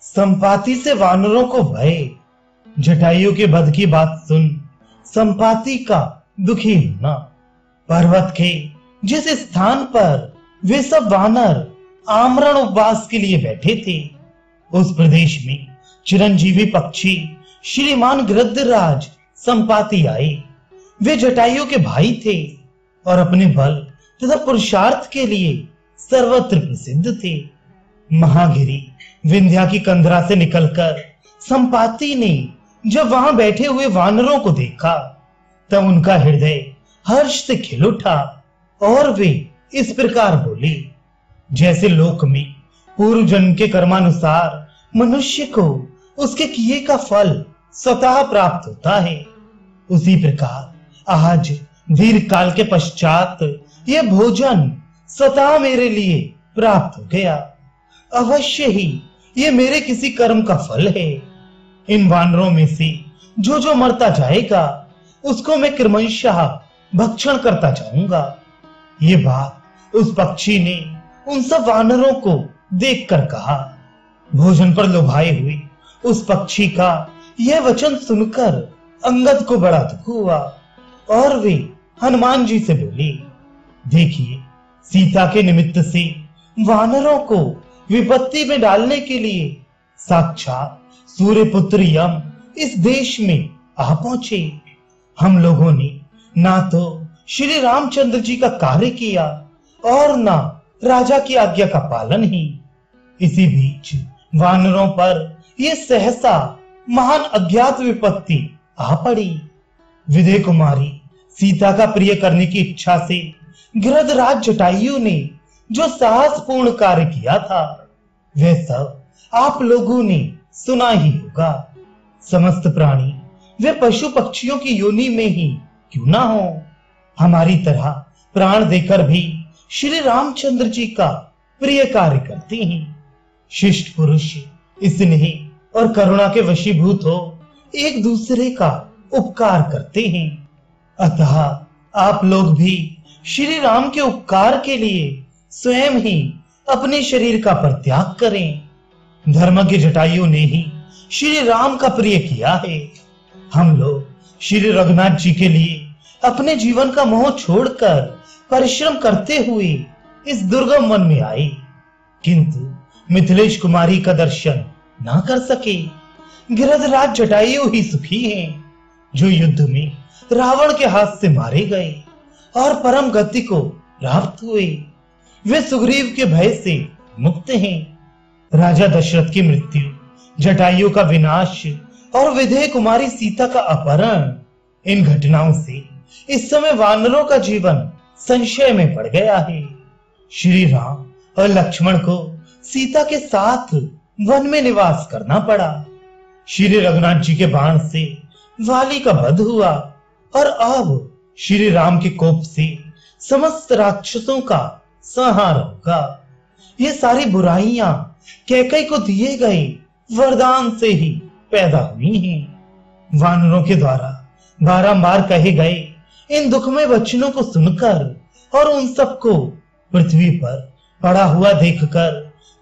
संपाति से वानरों को भय। जटायु के वध की बात सुन संपाति का दुखी होना। पर्वत के जिस स्थान पर वे सब वानर आमरण उपवास के लिए बैठे थे, उस प्रदेश में चिरंजीवी पक्षी श्रीमान गृद्धराज संपाति आए। वे जटायु के भाई थे और अपने बल तथा पुरुषार्थ के लिए सर्वत्र प्रसिद्ध थे। महागिरी विंध्या की कंदरा से निकलकर संपाति ने जब वहां बैठे हुए वानरों को देखा, तब उनका हृदय हर्ष से खिल उठा और वे इस प्रकार बोले, जैसे लोक में पूर्व जन्म के कर्मानुसार मनुष्य को उसके किए का फल स्वतः प्राप्त होता है, उसी प्रकार आज दीर्घ काल के पश्चात यह भोजन स्वतः मेरे लिए प्राप्त हो गया। अवश्य ही ये मेरे किसी कर्म का फल है। इन वानरों में से जो जो मरता जाएगा उसको मैं क्रमशः भक्षण करता जाऊंगा। ये बात उस पक्षी ने उन सब वानरों को देखकर कहा। भोजन पर लुभाए हुए उस पक्षी का यह वचन सुनकर अंगद को बड़ा दुख हुआ और वे हनुमान जी से बोले, देखिए, सीता के निमित्त से वानरों को विपत्ति में डालने के लिए साक्षात सूर्यपुत्र यम इस देश में आ पहुंचे। हम लोगों ने ना तो श्री रामचंद्र जी का कार्य किया और ना राजा की आज्ञा का पालन ही। इसी बीच वानरों पर यह सहसा महान अज्ञात विपत्ति आ पड़ी। विदेह कुमारी सीता का प्रिय करने की इच्छा से गृधराज जटायु ने जो साहसपूर्ण कार्य किया था, वह सब आप लोगों ने सुना ही होगा। समस्त प्राणी वे पशु पक्षियों की योनि में ही क्यों ना हो, हमारी तरह प्राण देकर भी श्री रामचंद्र जी का प्रिय कार्य करते हैं। शिष्ट पुरुष स्नेह और करुणा के वशीभूत हो एक दूसरे का उपकार करते हैं। अतः आप लोग भी श्री राम के उपकार के लिए स्वयं ही अपने शरीर का परित्याग करें। धर्मज्ञ जटायु ने ही श्री राम का प्रिय किया है। हम लोग श्री रघुनाथ जी के लिए अपने जीवन का मोह छोड़कर परिश्रम करते हुए इस दुर्गम वन में आए, किंतु मिथिलेश कुमारी का दर्शन ना कर सके। गृधराज जटायु ही सुखी हैं, जो युद्ध में रावण के हाथ से मारे गए और परम गति को प्राप्त हुए। वे सुग्रीव के भय से मुक्त हैं। राजा दशरथ की मृत्यु, जटायु का विनाश और विदेह कुमारी सीता का अपहरण, इन घटनाओं से इस समय वानरों का जीवन संशय में पड़ गया है। श्री राम और लक्ष्मण को सीता के साथ वन में निवास करना पड़ा। श्री रघुनाथ जी के बाण से वाली का वध हुआ और अब श्री राम के कोप से समस्त राक्षसों का संहार होगा। ये सारी बुराइयां कैकई को दिए गए वरदान से ही पैदा हुई हैं। वानरों के द्वारा बारंबार कहे गए इन दुखमय वचनों को सुनकर और उन सबको पृथ्वी पर पड़ा हुआ देखकर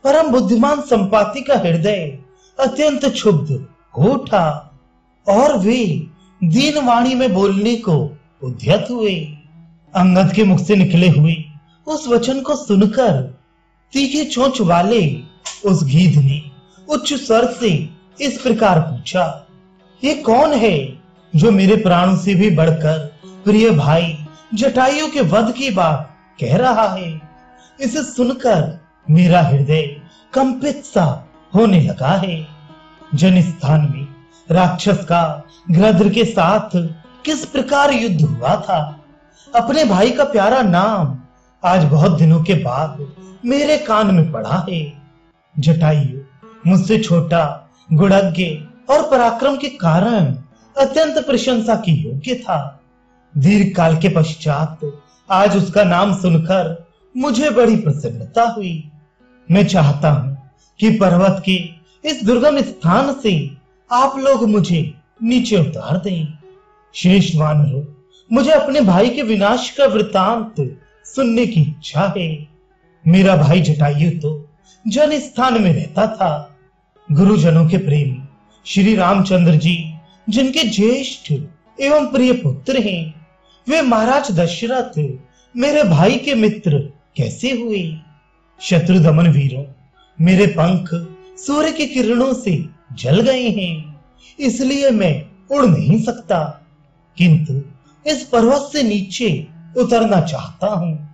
परम बुद्धिमान संपाति का हृदय अत्यंत क्षुब्ध हो उठा और वे दीन वाणी में बोलने को उद्यत हुए। अंगद के मुख से निकले हुए उस वचन को सुनकर तीखी चोंच वाले उस गीध ने उच्च स्वर से इस प्रकार पूछा, ये कौन है जो मेरे प्राणों से भी बढ़कर प्रिय भाई जटायु के वध की बात कह रहा है? इसे सुनकर मेरा हृदय कंपित सा होने लगा है। जन स्थान में राक्षस का गृध्र के साथ किस प्रकार युद्ध हुआ था, अपने भाई का प्यारा नाम आज बहुत दिनों के बाद मेरे कान में पड़ा है। जटायु मुझसे छोटा, गुणज्ञ और पराक्रम के कारण अत्यंत प्रशंसा की योग्य था। दीर्घ काल के पश्चात आज उसका नाम सुनकर मुझे बड़ी प्रसन्नता हुई। मैं चाहता हूं कि पर्वत के इस दुर्गम स्थान से आप लोग मुझे नीचे उतार दें। श्रेष्ठ वानरों, मुझे अपने भाई के विनाश का वृतांत सुनने की इच्छा है। मेरा भाई जटायु तो जन स्थान में रहता था, गुरुजनों के प्रेमी श्री रामचंद्र जी, जिनके ज्येष्ठ एवं प्रिय पुत्र हैं, वे महाराज दशरथ मेरे भाई के मित्र कैसे हुए? शत्रु दमन वीरों, मेरे पंख सूर्य की किरणों से जल गए हैं, इसलिए मैं उड़ नहीं सकता, किंतु इस पर्वत से नीचे उतरना चाहता हूं।